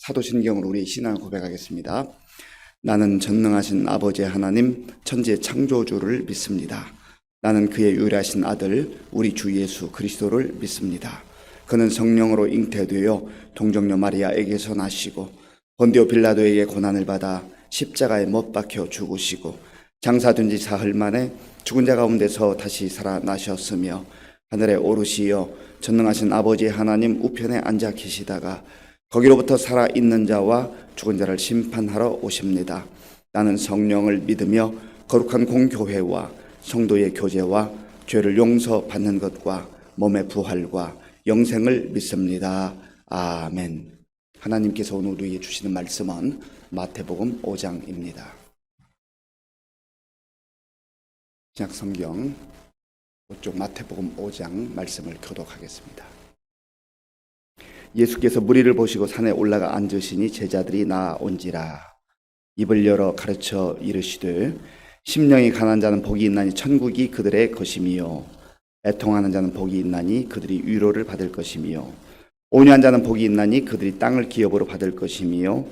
사도신경으로 우리 신앙을 고백하겠습니다. 나는 전능하신 아버지 하나님 천지의 창조주를 믿습니다. 나는 그의 유일하신 아들 우리 주 예수 그리스도를 믿습니다. 그는 성령으로 잉태되어 동정녀 마리아에게서 나시고 본디오 빌라도에게 고난을 받아 십자가에 못 박혀 죽으시고 장사된 지 사흘 만에 죽은 자 가운데서 다시 살아나셨으며 하늘에 오르시어 전능하신 아버지 하나님 우편에 앉아 계시다가 거기로부터 살아있는 자와 죽은 자를 심판하러 오십니다. 나는 성령을 믿으며 거룩한 공교회와 성도의 교제와 죄를 용서받는 것과 몸의 부활과 영생을 믿습니다. 아멘. 하나님께서 오늘 우리에게 주시는 말씀은 마태복음 5장입니다. 신약성경 이쪽 마태복음 5장 말씀을 교독하겠습니다. 예수께서 무리를 보시고 산에 올라가 앉으시니 제자들이 나온지라. 입을 열어 가르쳐 이르시되 심령이 가난한 자는 복이 있나니 천국이 그들의 것이며 애통하는 자는 복이 있나니 그들이 위로를 받을 것이며 온유한 자는 복이 있나니 그들이 땅을 기업으로 받을 것이며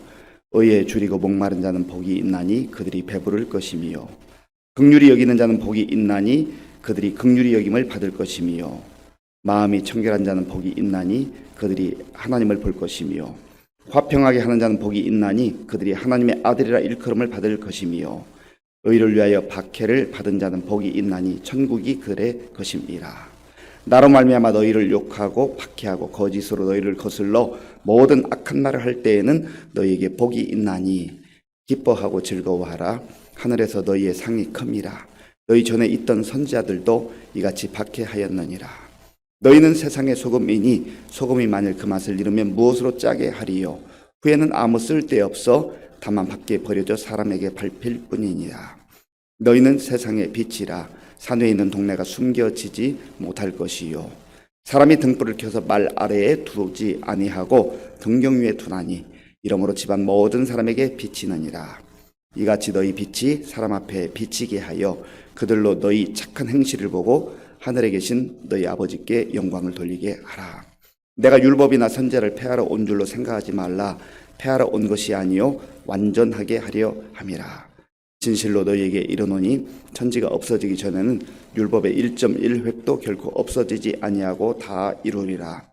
의에 줄이고 목마른 자는 복이 있나니 그들이 배부를 것이며 긍휼히 여기는 자는 복이 있나니 그들이 긍휼히 여김을 받을 것이며 마음이 청결한 자는 복이 있나니 그들이 하나님을 볼 것이며 화평하게 하는 자는 복이 있나니 그들이 하나님의 아들이라 일컬음을 받을 것이며 의를 위하여 박해를 받은 자는 복이 있나니 천국이 그들의 것임이라. 나로 말미암아 너희를 욕하고 박해하고 거짓으로 너희를 거슬러 모든 악한 말을 할 때에는 너희에게 복이 있나니 기뻐하고 즐거워하라. 하늘에서 너희의 상이 큽니다. 너희 전에 있던 선지자들도 이같이 박해하였느니라. 너희는 세상의 소금이니 소금이 만일 그 맛을 잃으면 무엇으로 짜게 하리요. 후에는 아무 쓸데없어 다만 밖에 버려져 사람에게 밟힐 뿐이니라. 너희는 세상의 빛이라. 산에 있는 동네가 숨겨지지 못할 것이요. 사람이 등불을 켜서 말 아래에 두지 아니하고 등경 위에 두나니 이러므로 집안 모든 사람에게 비치느니라. 이같이 너희 빛이 사람 앞에 비치게 하여 그들로 너희 착한 행실을 보고 하늘에 계신 너희 아버지께 영광을 돌리게 하라. 내가 율법이나 선지자를 폐하러 온 줄로 생각하지 말라. 폐하러 온 것이 아니요 완전하게 하려 함이라. 진실로 너희에게 이르노니 천지가 없어지기 전에는 율법의 1.1획도 결코 없어지지 아니하고 다 이루리라.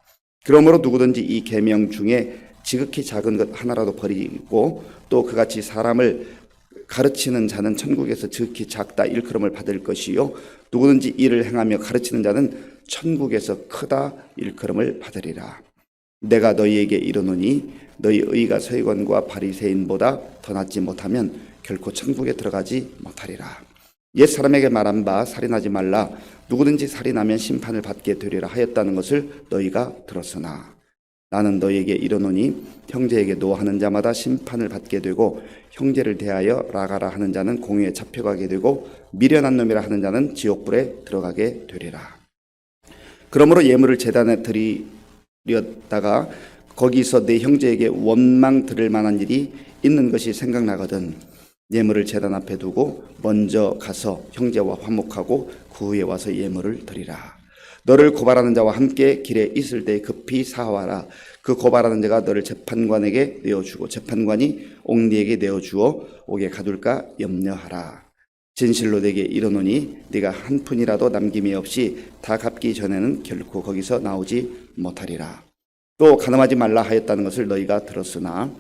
그러므로 누구든지 이 계명 중에 지극히 작은 것 하나라도 버리고 또 그같이 사람을 가르치는 자는 천국에서 지극히 작다 일컬음을 받을 것이요 누구든지 이를 행하며 가르치는 자는 천국에서 크다 일컬음을 받으리라. 내가 너희에게 이르노니 너희 의가 서기관과 바리새인보다 더 낫지 못하면 결코 천국에 들어가지 못하리라. 옛 사람에게 말한 바 살인하지 말라. 누구든지 살인하면 심판을 받게 되리라 하였다는 것을 너희가 들었으나 나는 너희에게 이르노니 형제에게 노하는 자마다 심판을 받게 되고 형제를 대하여 라가라 하는 자는 공회에 잡혀가게 되고 미련한 놈이라 하는 자는 지옥불에 들어가게 되리라. 그러므로 예물을 제단에 드리려다가 거기서 내 형제에게 원망 들을 만한 일이 있는 것이 생각나거든 예물을 제단 앞에 두고 먼저 가서 형제와 화목하고 그 후에 와서 예물을 드리라. 너를 고발하는 자와 함께 길에 있을 때 급히 사와라. 그 고발하는 자가 너를 재판관에게 내어주고 재판관이 옥리에게 내어주어 옥에 가둘까 염려하라. 진실로 내게 이르노니 네가 한 푼이라도 남김이 없이 다 갚기 전에는 결코 거기서 나오지 못하리라. 또 간음하지 말라 하였다는 것을 너희가 들었으나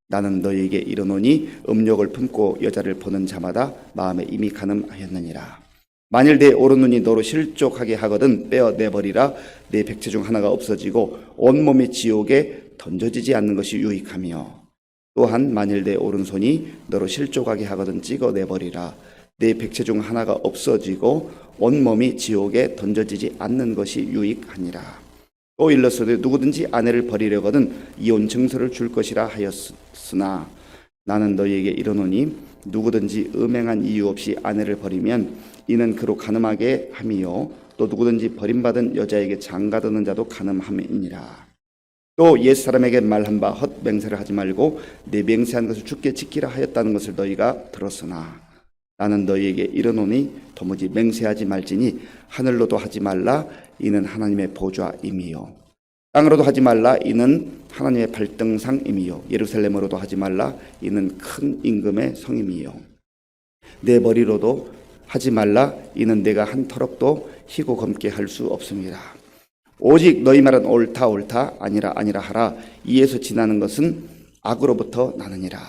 나는 너희에게 이르노니 음욕을 품고 여자를 보는 자마다 마음에 이미 간음하였느니라. 만일 내 오른눈이 너로 실족하게 하거든 빼어내버리라. 내 백체 중 하나가 없어지고 온몸이 지옥에 던져지지 않는 것이 유익하며 또한 만일 내 오른손이 너로 실족하게 하거든 찍어내버리라. 내 백체 중 하나가 없어지고 온몸이 지옥에 던져지지 않는 것이 유익하니라. 또 일렀으되 누구든지 아내를 버리려거든 이혼 증서를 줄 것이라 하였으나 나는 너희에게 이르노니 누구든지 음행한 이유 없이 아내를 버리면 이는 그로 간음하게 함이요 또 누구든지 버림받은 여자에게 장가드는 자도 간음함이니라. 또 옛사람에게 말한 바 헛맹세를 하지 말고 내 맹세한 것을 주께 지키라 하였다는 것을 너희가 들었으나 나는 너희에게 이르노니 도무지 맹세하지 말지니 하늘로도 하지 말라. 이는 하나님의 보좌임이요 땅으로도 하지 말라. 이는 하나님의 발등상임이요 예루살렘으로도 하지 말라 이는 큰 임금의 성임이요 내 머리로도 하지 말라 이는 내가 한 터럭도 희고 검게 할 수 없습니다. 오직 너희 말은 옳다 옳다 아니라 아니라 하라. 이에서 지나는 것은 악으로부터 나느니라.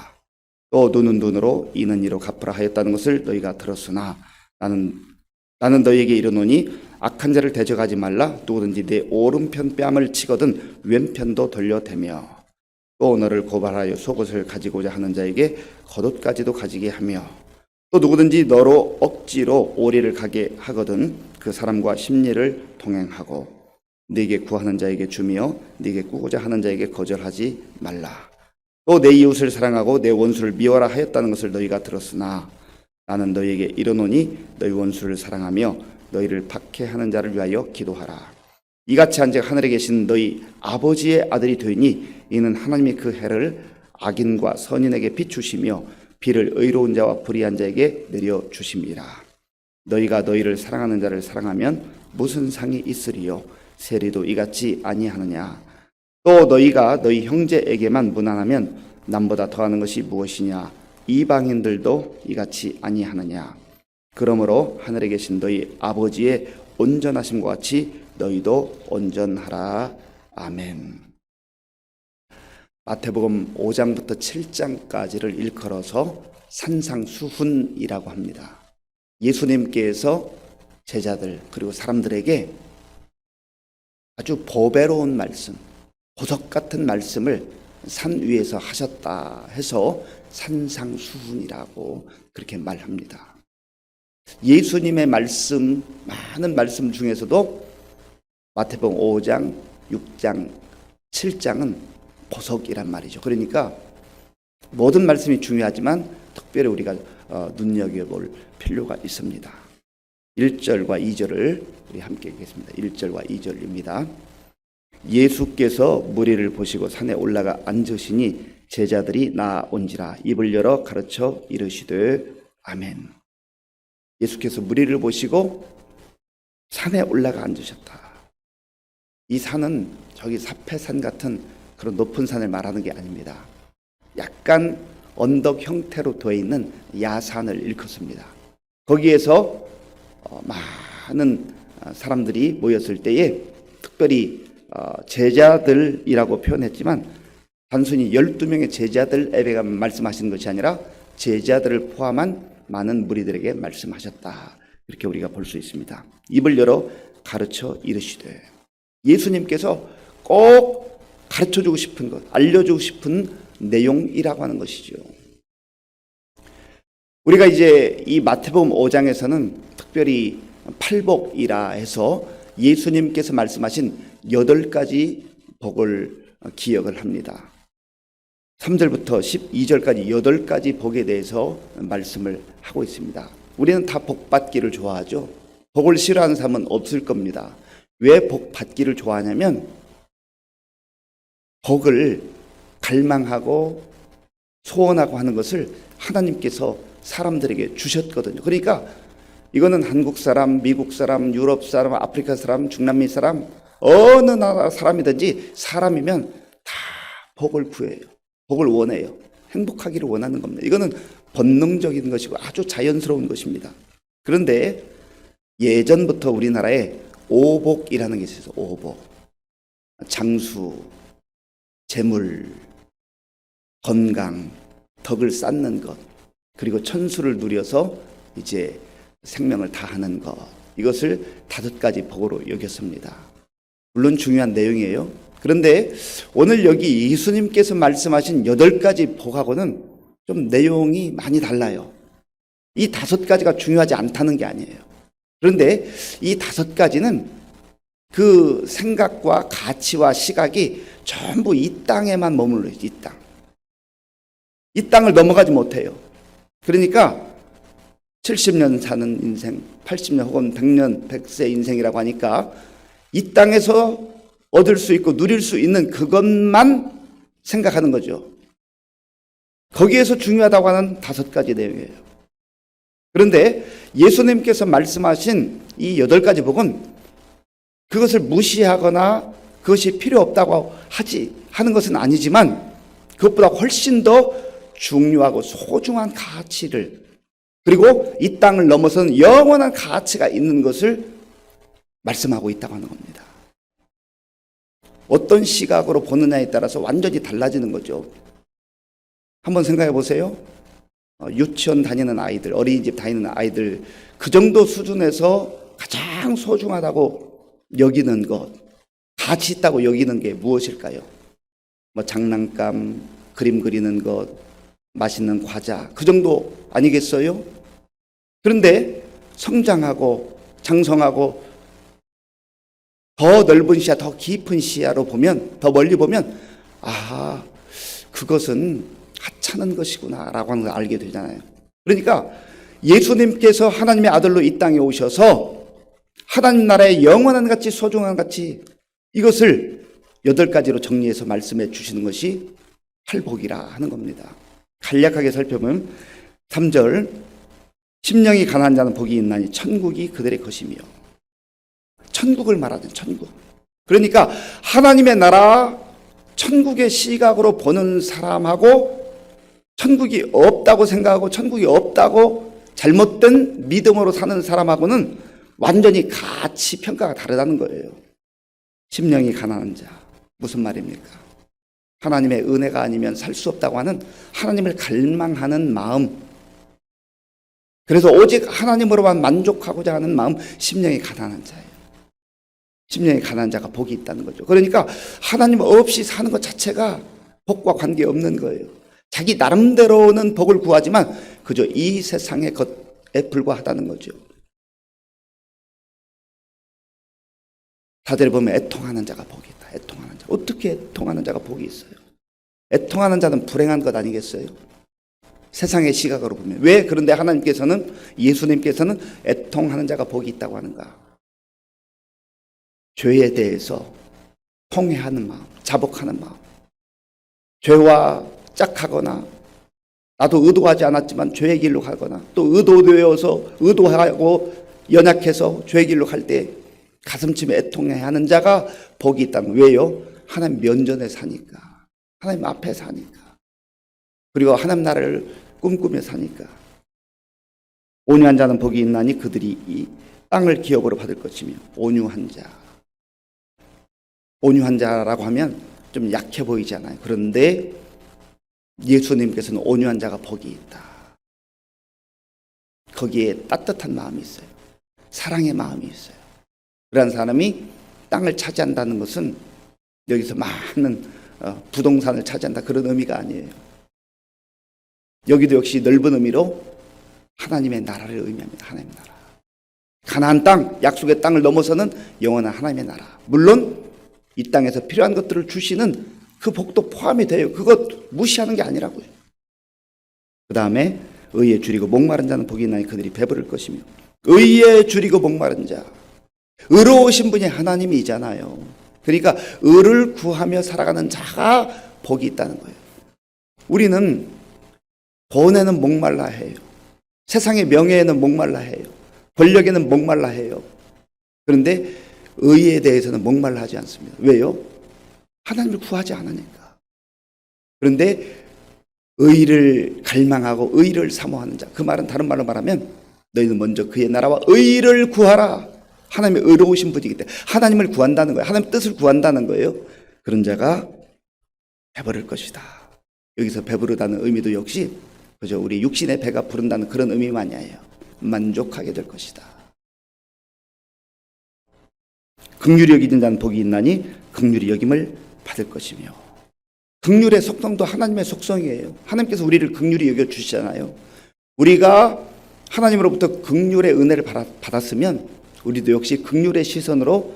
또 눈은 눈으로 이는 이로 갚으라 하였다는 것을 너희가 들었으나 나는 너희에게 이르노니 악한 자를 대적하지 말라. 누구든지 내 오른편 뺨을 치거든 왼편도 돌려대며 또 너를 고발하여 속옷을 가지고자 하는 자에게 겉옷까지도 가지게 하며 또 누구든지 너로 억지로 오리를 가게 하거든 그 사람과 심리를 동행하고 네게 구하는 자에게 주며 네게 꾸고자 하는 자에게 거절하지 말라. 또 내 이웃을 사랑하고 내 원수를 미워라 하였다는 것을 너희가 들었으나 나는 너희에게 이르노니 너희 원수를 사랑하며 너희를 박해하는 자를 위하여 기도하라. 이같이 한즉 하늘에 계신 너희 아버지의 아들이 되니 이는 하나님이 그 해를 악인과 선인에게 비추시며 비를 의로운 자와 불의한 자에게 내려주십니다. 너희가 너희를 사랑하는 자를 사랑하면 무슨 상이 있으리요? 세리도 이같이 아니하느냐? 또 너희가 너희 형제에게만 무난하면 남보다 더하는 것이 무엇이냐? 이방인들도 이같이 아니하느냐? 그러므로 하늘에 계신 너희 아버지의 온전하심과 같이 너희도 온전하라. 아멘. 마태복음 5장부터 7장까지를 일컬어서 산상수훈이라고 합니다. 예수님께서 제자들 그리고 사람들에게 아주 보배로운 말씀, 보석 같은 말씀을 산 위에서 하셨다 해서 산상수훈이라고 그렇게 말합니다. 예수님의 말씀, 많은 말씀 중에서도 마태복음 5장, 6장, 7장은 보석이란 말이죠. 그러니까 모든 말씀이 중요하지만 특별히 우리가 눈여겨볼 필요가 있습니다. 1절과 2절을 우리 함께 읽겠습니다. 1절과 2절입니다. 예수께서 무리를 보시고 산에 올라가 앉으시니 제자들이 나온지라 입을 열어 가르쳐 이르시되 아멘. 예수께서 무리를 보시고 산에 올라가 앉으셨다. 이 산은 저기 사패산 같은 그런 높은 산을 말하는 게 아닙니다. 약간 언덕 형태로 되어 있는 야산을 일컫습니다. 거기에서 많은 사람들이 모였을 때에 특별히 제자들이라고 표현했지만 단순히 12명의 제자들에게 말씀하시는 것이 아니라 제자들을 포함한 많은 무리들에게 말씀하셨다. 이렇게 우리가 볼 수 있습니다. 입을 열어 가르쳐 이르시되 예수님께서 꼭 가르쳐주고 싶은 것, 알려주고 싶은 내용이라고 하는 것이죠. 우리가 이제 이 마태복음 5장에서는 특별히 팔복이라 해서 예수님께서 말씀하신 8가지 복을 기억을 합니다. 3절부터 12절까지 8가지 복에 대해서 말씀을 하고 있습니다. 우리는 다 복 받기를 좋아하죠. 복을 싫어하는 사람은 없을 겁니다. 왜 복 받기를 좋아하냐면 복을 갈망하고 소원하고 하는 것을 하나님께서 사람들에게 주셨거든요. 그러니까 이거는 한국 사람, 미국 사람, 유럽 사람, 아프리카 사람, 중남미 사람, 어느 나라 사람이든지 사람이면 다 복을 구해요. 복을 원해요. 행복하기를 원하는 겁니다. 이거는 본능적인 것이고 아주 자연스러운 것입니다. 그런데 예전부터 우리나라에 오복이라는 게 있어요. 오복. 장수, 재물, 건강, 덕을 쌓는 것, 그리고 천수를 누려서 이제 생명을 다하는 것, 이것을 5가지 복으로 여겼습니다. 물론 중요한 내용이에요. 그런데 오늘 여기 예수님께서 말씀하신 8가지 복하고는 좀 내용이 많이 달라요. 이 5가지가 중요하지 않다는 게 아니에요. 그런데 이 5가지는 그 생각과 가치와 시각이 전부 이 땅에만 머물러 있어요. 이 땅. 이 땅을 넘어가지 못해요. 그러니까 70년 사는 인생, 80년 혹은 100년, 100세 인생이라고 하니까 이 땅에서 얻을 수 있고 누릴 수 있는 그것만 생각하는 거죠. 거기에서 중요하다고 하는 5가지 내용이에요. 그런데 예수님께서 말씀하신 이 8가지 복은 그것을 무시하거나 그것이 필요 없다고 하지 하는 것은 아니지만 그것보다 훨씬 더 중요하고 소중한 가치를, 그리고 이 땅을 넘어서는 영원한 가치가 있는 것을 말씀하고 있다고 하는 겁니다. 어떤 시각으로 보느냐에 따라서 완전히 달라지는 거죠. 한번 생각해 보세요. 유치원 다니는 아이들, 어린이집 다니는 아이들, 그 정도 수준에서 가장 소중하다고 여기는 것, 가치 있다고 여기는 게 무엇일까요? 뭐 장난감, 그림 그리는 것, 맛있는 과자, 그 정도 아니겠어요? 그런데 성장하고 장성하고 더 넓은 시야, 더 깊은 시야로 보면, 더 멀리 보면, 아, 그것은 하찮은 것이구나 라고 하는 걸 알게 되잖아요. 그러니까 예수님께서 하나님의 아들로 이 땅에 오셔서 하나님 나라의 영원한 가치, 소중한 가치, 이것을 8가지로 정리해서 말씀해 주시는 것이 팔복이라 하는 겁니다. 간략하게 살펴보면 3절, 심령이 가난한 자는 복이 있나니 천국이 그들의 것이며, 천국을 말하는 천국. 그러니까 하나님의 나라, 천국의 시각으로 보는 사람하고 천국이 없다고 생각하고 천국이 없다고 잘못된 믿음으로 사는 사람하고는 완전히 가치 평가가 다르다는 거예요. 심령이 가난한 자, 무슨 말입니까? 하나님의 은혜가 아니면 살 수 없다고 하는 하나님을 갈망하는 마음, 그래서 오직 하나님으로만 만족하고자 하는 마음, 심령이 가난한 자예요. 심령이 가난한 자가 복이 있다는 거죠. 그러니까 하나님 없이 사는 것 자체가 복과 관계없는 거예요. 자기 나름대로는 복을 구하지만 그저 이 세상의 것에 불과하다는 거죠. 다들 보면 애통하는 자가 복이 있다. 애통하는 자. 어떻게 애통하는 자가 복이 있어요? 애통하는 자는 불행한 것 아니겠어요? 세상의 시각으로 보면. 왜 그런데 하나님께서는, 예수님께서는 애통하는 자가 복이 있다고 하는가? 죄에 대해서 통회하는 마음, 자복하는 마음. 죄와 짝하거나 나도 의도하지 않았지만 죄의 길로 가거나 또 의도되어서 의도하고 연약해서 죄의 길로 갈 때 가슴쯤에 애통해야 하는 자가 복이 있다는 거예요. 왜요? 하나님 면전에 사니까, 하나님 앞에 사니까, 그리고 하나님 나라를 꿈꾸며 사니까. 온유한 자는 복이 있나니 그들이 이 땅을 기업으로 받을 것이며. 온유한 자, 온유한 자라고 하면 좀 약해 보이잖아요. 그런데 예수님께서는 온유한 자가 복이 있다. 거기에 따뜻한 마음이 있어요. 사랑의 마음이 있어요. 그러한 사람이 땅을 차지한다는 것은 여기서 많은 부동산을 차지한다, 그런 의미가 아니에요. 여기도 역시 넓은 의미로 하나님의 나라를 의미합니다. 하나님의 나라. 가나안 땅, 약속의 땅을 넘어서는 영원한 하나님의 나라. 물론 이 땅에서 필요한 것들을 주시는 그 복도 포함이 돼요. 그것 무시하는 게 아니라고요. 그 다음에 의에 줄이고 목마른 자는 복이 있나니 그들이 배부를 것이며. 의에 줄이고 목마른 자, 의로우신 분이 하나님이잖아요. 그러니까 의를 구하며 살아가는 자가 복이 있다는 거예요. 우리는 돈에는 목말라 해요. 세상의 명예에는 목말라 해요. 권력에는 목말라 해요. 그런데 의에 대해서는 목말라 하지 않습니다. 왜요? 하나님을 구하지 않으니까. 그런데 의를 갈망하고 의를 사모하는 자, 그 말은 다른 말로 말하면 너희는 먼저 그의 나라와 의를 구하라. 하나님의 의로우신 분이기 때문에 하나님을 구한다는 거예요. 하나님 뜻을 구한다는 거예요. 그런 자가 배부를 것이다. 여기서 배부르다는 의미도 역시 그저 우리 육신의 배가 부른다는 그런 의미만이 아니에요. 만족하게 될 것이다. 긍휼히 여기는 자는 복이 있나니 긍휼히 여김을 받을 것이며. 긍휼의 속성도 하나님의 속성이에요. 하나님께서 우리를 긍휼히 여겨주시잖아요. 우리가 하나님으로부터 긍휼의 은혜를 받았으면 우리도 역시 긍휼의 시선으로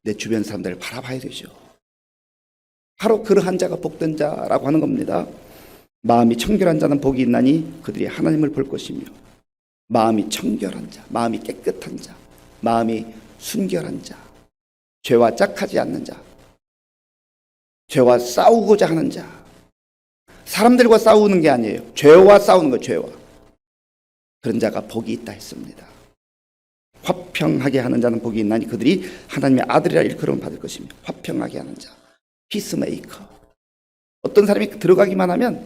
내 주변 사람들을 바라봐야 되죠. 바로 그러한 자가 복된 자라고 하는 겁니다. 마음이 청결한 자는 복이 있나니 그들이 하나님을 볼 것이며. 마음이 청결한 자, 마음이 깨끗한 자, 마음이 순결한 자, 죄와 짝하지 않는 자, 죄와 싸우고자 하는 자, 사람들과 싸우는 게 아니에요. 죄와 싸우는 거, 죄와. 그런 자가 복이 있다 했습니다. 화평하게 하는 자는 복이 있나니 그들이 하나님의 아들이라 일컬음을 받을 것이며. 화평하게 하는 자, 피스메이커. 어떤 사람이 들어가기만 하면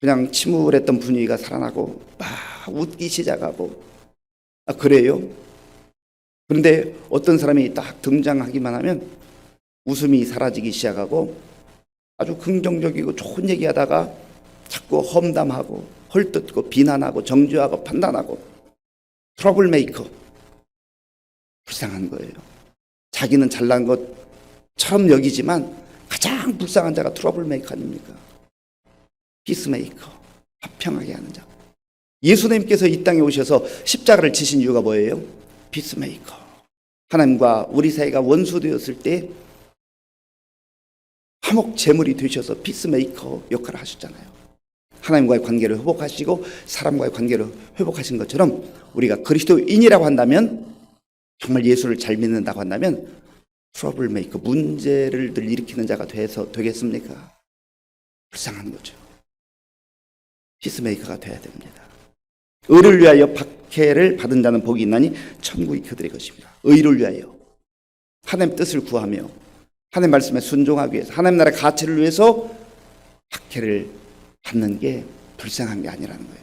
그냥 침울했던 분위기가 살아나고 막 웃기 시작하고, 그래요. 그런데 어떤 사람이 딱 등장하기만 하면 웃음이 사라지기 시작하고 아주 긍정적이고 좋은 얘기하다가 자꾸 험담하고 헐뜯고 비난하고 정죄하고 판단하고 트러블 메이커. 불쌍한 거예요. 자기는 잘난 것처럼 여기지만 가장 불쌍한 자가 트러블 메이커 아닙니까? 피스메이커, 화평하게 하는 자. 예수님께서 이 땅에 오셔서 십자가를 지신 이유가 뭐예요? 피스메이커. 하나님과 우리 사이가 원수되었을 때 화목 제물이 되셔서 피스메이커 역할을 하셨잖아요. 하나님과의 관계를 회복하시고 사람과의 관계를 회복하신 것처럼 우리가 그리스도인이라고 한다면, 정말 예수를 잘 믿는다고 한다면 트러블 메이커, 문제를 늘 일으키는 자가 되겠습니까? 불쌍한 거죠. 피스메이커가 돼야 됩니다. 의를 위하여 박해를 받은 자는 복이 있나니 천국이 그들의 것입니다. 의를 위하여, 하나님 뜻을 구하며 하나님 말씀에 순종하기 위해서, 하나님 나라의 가치를 위해서 박해를 받는 게 불쌍한 게 아니라는 거예요.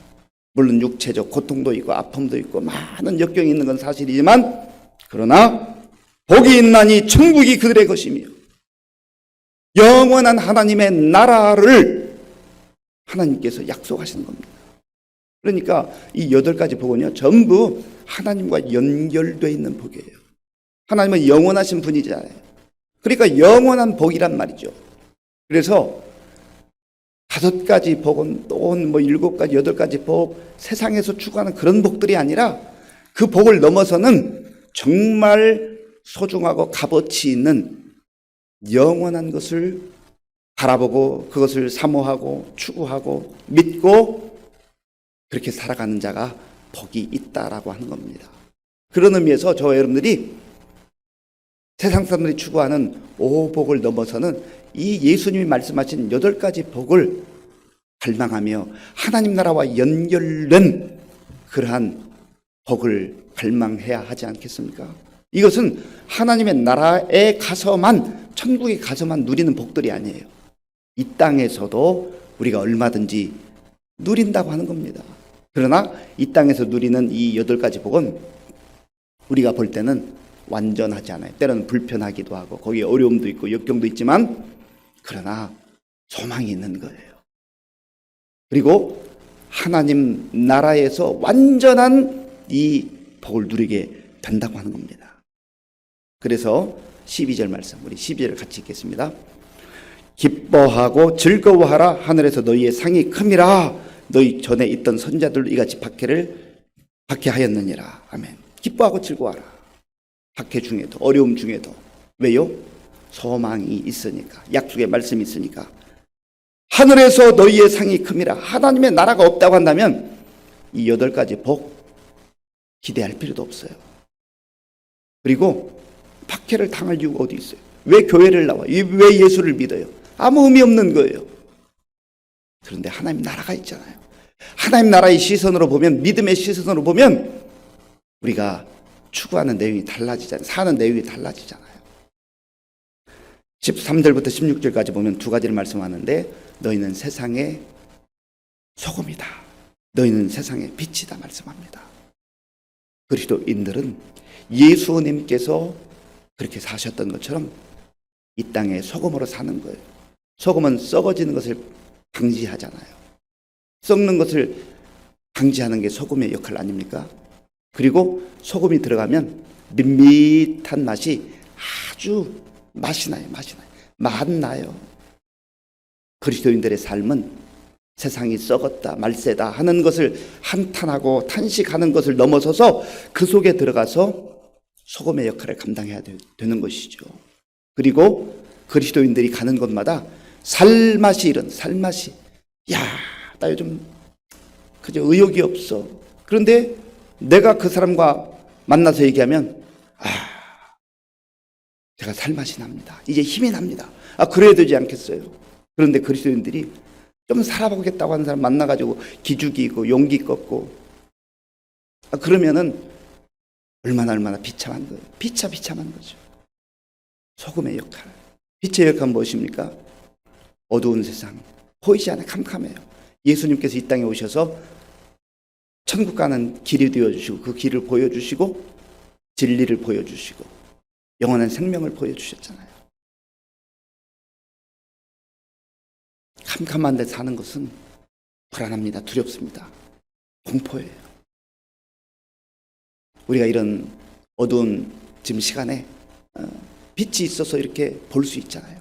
물론 육체적 고통도 있고 아픔도 있고 많은 역경이 있는 건 사실이지만, 그러나 복이 있나니 천국이 그들의 것이며 영원한 하나님의 나라를 하나님께서 약속하시는 겁니다. 그러니까 이 8가지 복은요, 전부 하나님과 연결되어 있는 복이에요. 하나님은 영원하신 분이잖아요. 그러니까 영원한 복이란 말이죠. 그래서 5가지 복은 또는 7가지, 8가지 복, 세상에서 추구하는 그런 복들이 아니라 그 복을 넘어서는 정말 소중하고 값어치 있는 영원한 것을 바라보고 그것을 사모하고 추구하고 믿고 그렇게 살아가는 자가 복이 있다라고 하는 겁니다. 그런 의미에서 저와 여러분들이 세상 사람들이 추구하는 오복을 넘어서는 이 예수님이 말씀하신 8가지 복을 갈망하며 하나님 나라와 연결된 그러한 복을 갈망해야 하지 않겠습니까? 이것은 하나님의 나라에 가서만, 천국에 가서만 누리는 복들이 아니에요. 이 땅에서도 우리가 얼마든지 누린다고 하는 겁니다. 그러나 이 땅에서 누리는 이 8가지 복은 우리가 볼 때는 완전하지 않아요. 때로는 불편하기도 하고 거기에 어려움도 있고 역경도 있지만, 그러나 소망이 있는 거예요. 그리고 하나님 나라에서 완전한 이 복을 누리게 된다고 하는 겁니다. 그래서 12절 말씀, 우리 12절을 같이 읽겠습니다. 기뻐하고 즐거워하라. 하늘에서 너희의 상이 큼이라. 너희 전에 있던 선자들도 이같이 박해하였느니라. 아멘. 기뻐하고 즐거워하라. 박해 중에도, 어려움 중에도. 왜요? 소망이 있으니까, 약속의 말씀이 있으니까. 하늘에서 너희의 상이 큼이라. 하나님의 나라가 없다고 한다면 이 8가지 복 기대할 필요도 없어요. 그리고 박해를 당할 이유가 어디 있어요? 왜 교회를 나와? 왜 예수를 믿어요? 아무 의미 없는 거예요. 그런데 하나님 나라가 있잖아요. 하나님 나라의 시선으로 보면, 믿음의 시선으로 보면 우리가 추구하는 내용이 달라지잖아요. 사는 내용이 달라지잖아요. 13절부터 16절까지 보면 2가지를 말씀하는데, 너희는 세상의 소금이다. 너희는 세상의 빛이다 말씀합니다. 그리스도인들은 예수님께서 그렇게 사셨던 것처럼 이 땅에 소금으로 사는 거예요. 소금은 썩어지는 것을 방지하잖아요. 썩는 것을 방지하는 게 소금의 역할 아닙니까? 그리고 소금이 들어가면 밋밋한 맛이 아주 맛이 나요. 맛나요. 그리스도인들의 삶은 세상이 썩었다, 말세다 하는 것을 한탄하고 탄식하는 것을 넘어서서 그 속에 들어가서 소금의 역할을 감당해야 되는 것이죠. 그리고 그리스도인들이 가는 곳마다 살맛이, 야, 나 요즘 그저 의욕이 없어. 그런데 내가 그 사람과 만나서 얘기하면, 제가 살맛이 납니다. 이제 힘이 납니다. 그래야 되지 않겠어요? 그런데 그리스도인들이 좀 살아보겠다고 하는 사람 만나가지고 기죽이고 용기 꺾고, 그러면은 얼마나 비참한 거예요. 비참한 거죠. 소금의 역할. 빛의 역할은 무엇입니까? 어두운 세상 보이지 않아 캄캄해요. 예수님께서 이 땅에 오셔서 천국 가는 길이 되어주시고 그 길을 보여주시고 진리를 보여주시고 영원한 생명을 보여주셨잖아요. 캄캄한 데 사는 것은 불안합니다. 두렵습니다. 공포예요. 우리가 이런 어두운 지금 시간에 빛이 있어서 이렇게 볼 수 있잖아요.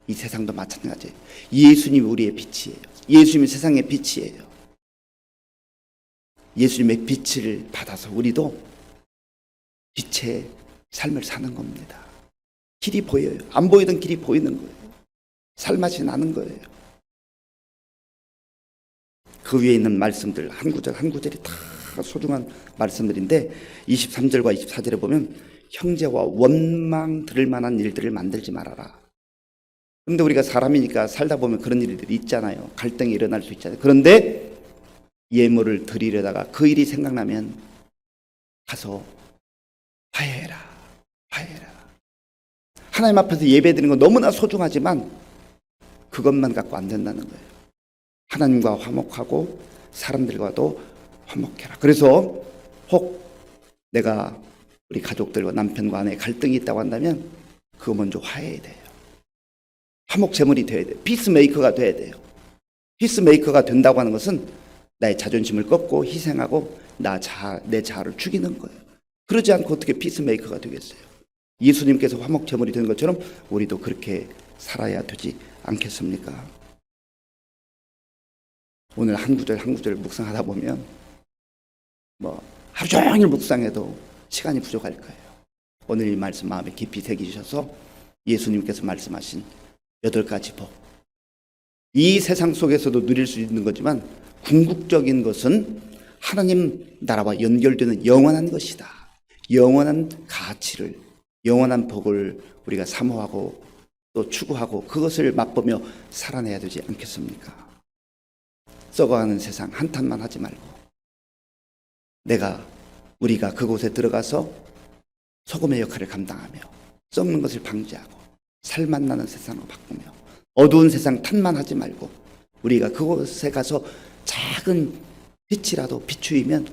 이 세상도 마찬가지예요. 예수님이 우리의 빛이에요. 예수님이 세상의 빛이에요. 예수님의 빛을 받아서 우리도 빛의 삶을 사는 겁니다. 길이 보여요. 안 보이던 길이 보이는 거예요. 살맛이 나는 거예요. 그 위에 있는 말씀들 한 구절 한 구절이 다 소중한 말씀들인데 23절과 24절에 보면 형제와 원망 들을 만한 일들을 만들지 말아라. 그런데 우리가 사람이니까 살다 보면 그런 일들이 있잖아요. 갈등이 일어날 수 있잖아요. 그런데 예물을 드리려다가 그 일이 생각나면 가서 화해해라. 하나님 앞에서 예배 드리는 건 너무나 소중하지만 그것만 갖고 안 된다는 거예요. 하나님과 화목하고 사람들과도 화목해라. 그래서 혹 내가 우리 가족들과 남편과 아내의 갈등이 있다고 한다면 그거 먼저 화해해야 돼요. 화목 제물이 돼야 돼요. 피스메이커가 돼야 돼요. 피스메이커가 된다고 하는 것은 나의 자존심을 꺾고 희생하고 내 자아를 죽이는 거예요. 그러지 않고 어떻게 피스메이커가 되겠어요? 예수님께서 화목 제물이 되는 것처럼 우리도 그렇게 살아야 되지 않겠습니까? 오늘 한 구절 한 구절 묵상하다 보면 하루 종일 묵상해도 시간이 부족할 거예요. 오늘 이 말씀 마음에 깊이 새기셔서 예수님께서 말씀하신 8가지 복, 이 세상 속에서도 누릴 수 있는 거지만 궁극적인 것은 하나님 나라와 연결되는 영원한 것이다. 영원한 가치를, 영원한 복을 우리가 사모하고 또 추구하고 그것을 맛보며 살아내야 되지 않겠습니까? 썩어가는 세상 한탄만 하지 말고 우리가 그곳에 들어가서 소금의 역할을 감당하며 썩는 것을 방지하고 살맛 나는 세상으로 바꾸며 어두운 세상 탓만 하지 말고 우리가 그곳에 가서 작은 빛이라도 비추이면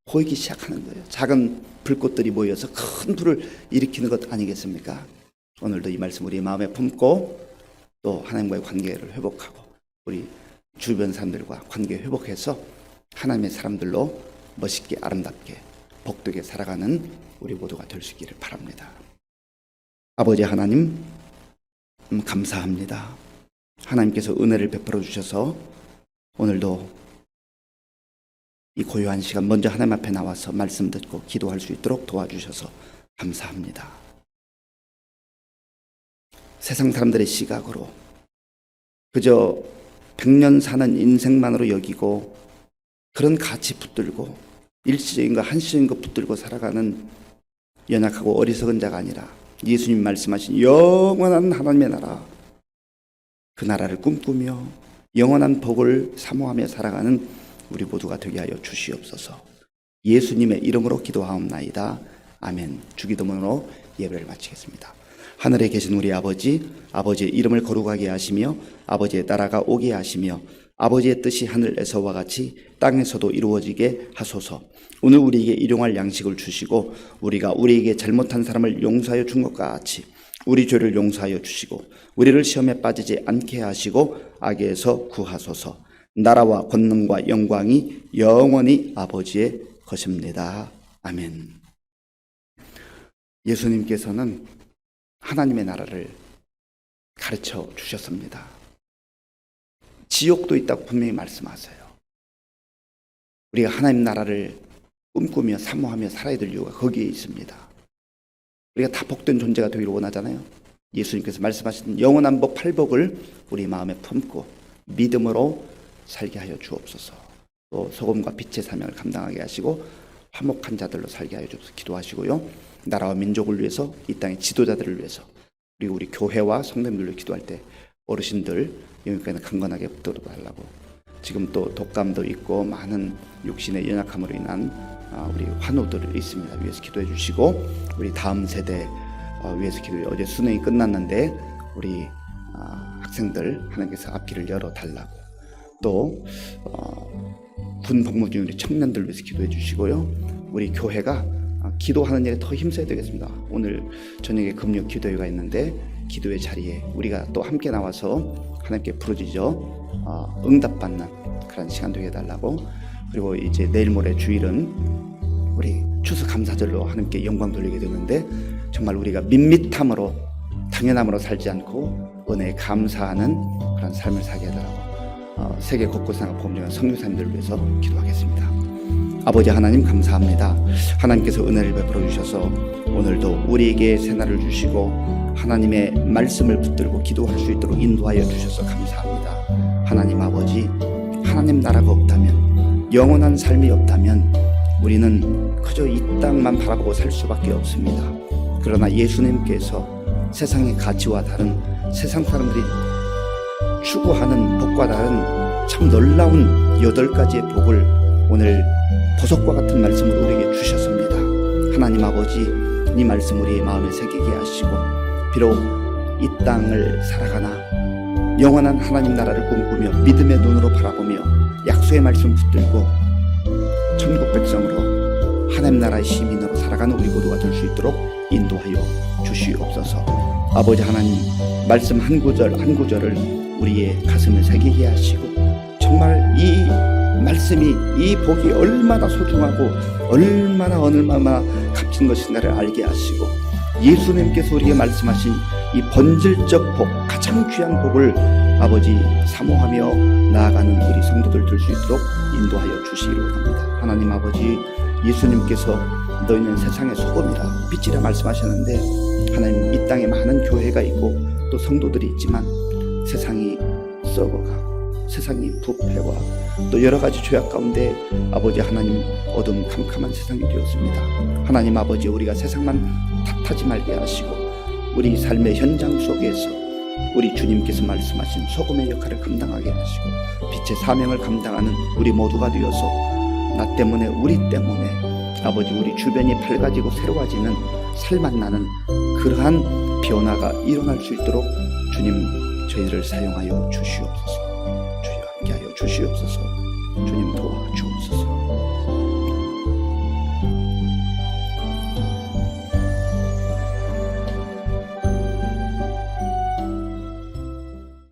보이기 시작하는 거예요. 작은 불꽃들이 모여서 큰 불을 일으키는 것 아니겠습니까? 오늘도 이 말씀 우리 마음에 품고 또 하나님과의 관계를 회복하고 우리 주변 사람들과 관계 회복해서 하나님의 사람들로 멋있게 아름답게 복되게 살아가는 우리 모두가 될 수 있기를 바랍니다. 아버지 하나님 감사합니다. 하나님께서 은혜를 베풀어 주셔서 오늘도 이 고요한 시간 먼저 하나님 앞에 나와서 말씀 듣고 기도할 수 있도록 도와주셔서 감사합니다. 세상 사람들의 시각으로 그저 100년 사는 인생만으로 여기고 그런 가치 붙들고 일시적인 거 한시적인 거 붙들고 살아가는 연약하고 어리석은 자가 아니라 예수님 말씀하신 영원한 하나님의 나라, 그 나라를 꿈꾸며 영원한 복을 사모하며 살아가는 우리 모두가 되게 하여 주시옵소서. 예수님의 이름으로 기도하옵나이다. 아멘. 주기도문으로 예배를 마치겠습니다. 하늘에 계신 우리 아버지, 아버지의 이름을 거룩하게 하시며 아버지의 나라가 오게 하시며 아버지의 뜻이 하늘에서와 같이 땅에서도 이루어지게 하소서. 오늘 우리에게 일용할 양식을 주시고 우리가 우리에게 잘못한 사람을 용서하여 준 것과 같이 우리 죄를 용서하여 주시고 우리를 시험에 빠지지 않게 하시고 악에서 구하소서. 나라와 권능과 영광이 영원히 아버지의 것입니다. 아멘. 예수님께서는 하나님의 나라를 가르쳐 주셨습니다. 지옥도 있다고 분명히 말씀하세요. 우리가 하나님 나라를 꿈꾸며 사모하며 살아야 될 이유가 거기에 있습니다. 우리가 다 복된 존재가 되기를 원하잖아요. 예수님께서 말씀하신 영원한 복 8복을 우리 마음에 품고 믿음으로 살게 하여 주옵소서. 또 소금과 빛의 사명을 감당하게 하시고 화목한 자들로 살게 하여 주옵소서. 기도하시고요. 나라와 민족을 위해서 이 땅의 지도자들을 위해서 그리고 우리 교회와 성도님들로 기도할 때 어르신들 영육간에 강건하게 붙들어달라고 지금 또 독감도 있고 많은 육신의 연약함으로 인한 우리 환우들이 있습니다. 위해서 기도해 주시고 우리 다음 세대 위해서 기도해. 어제 수능이 끝났는데 우리 학생들 하나님께서 앞길을 열어달라고, 또 군 복무 중인 우리 청년들 위해서 기도해 주시고요. 우리 교회가 기도하는 일에 더 힘써야 되겠습니다. 오늘 저녁에 금요 기도회가 있는데 기도회 자리에 우리가 또 함께 나와서 하나님께 부르짖어 응답받는 그런 시간 되게 해달라고. 그리고 이제 내일 모레 주일은 우리 추수감사절로 하나님께 영광 돌리게 되는데, 정말 우리가 밋밋함으로 당연함으로 살지 않고 은혜에 감사하는 그런 삶을 살게 해달라고 세계 곳곳에 보험중한 선교사님들을 위해서 기도하겠습니다. 아버지 하나님 감사합니다. 하나님께서 은혜를 베풀어 주셔서 오늘도 우리에게 새날을 주시고 하나님의 말씀을 붙들고 기도할 수 있도록 인도하여 주셔서 감사합니다. 하나님 아버지, 하나님 나라가 없다면, 영원한 삶이 없다면 우리는 그저 이 땅만 바라보고 살 수밖에 없습니다. 그러나 예수님께서 세상의 가치와 다른, 세상 사람들이 추구하는 복과 다른 참 놀라운 8가지의 복을 오늘 보석과 같은 말씀으로 우리에게 주셨습니다. 하나님 아버지, 이 말씀 우리의 마음에 새기게 하시고, 비록 이 땅을 살아가나 영원한 하나님 나라를 꿈꾸며 믿음의 눈으로 바라보며 약속의 말씀 붙들고 천국 백성으로 하나님 나라의 시민으로 살아가는 우리 모두가 될 수 있도록 인도하여 주시옵소서. 아버지 하나님, 말씀 한 구절 한 구절을 우리의 가슴에 새기게 하시고, 정말 이 말씀이, 이 복이 얼마나 소중하고 얼마나 값진 것인가를 알게 하시고, 예수님께서 우리에게 말씀하신 이 본질적 복, 가장 귀한 복을 아버지 사모하며 나아가는 우리 성도들 될 수 있도록 인도하여 주시기를 원합니다. 하나님 아버지, 예수님께서 너희는 세상의 소금이라 빛이라 말씀하셨는데, 하나님 이 땅에 많은 교회가 있고 또 성도들이 있지만 세상이 썩어가고 세상이 부패와 또 여러 가지 죄악 가운데 아버지 하나님 어두운 캄캄한 세상이 되었습니다. 하나님 아버지, 우리가 세상만 탓하지 말게 하시고 우리 삶의 현장 속에서 우리 주님께서 말씀하신 소금의 역할을 감당하게 하시고 빛의 사명을 감당하는 우리 모두가 되어서 나 때문에, 우리 때문에 아버지 우리 주변이 밝아지고 새로워지는 살맛 나는 그러한 변화가 일어날 수 있도록 주님 저희를 사용하여 주시옵소서. 주여 함께하여 주시옵소서.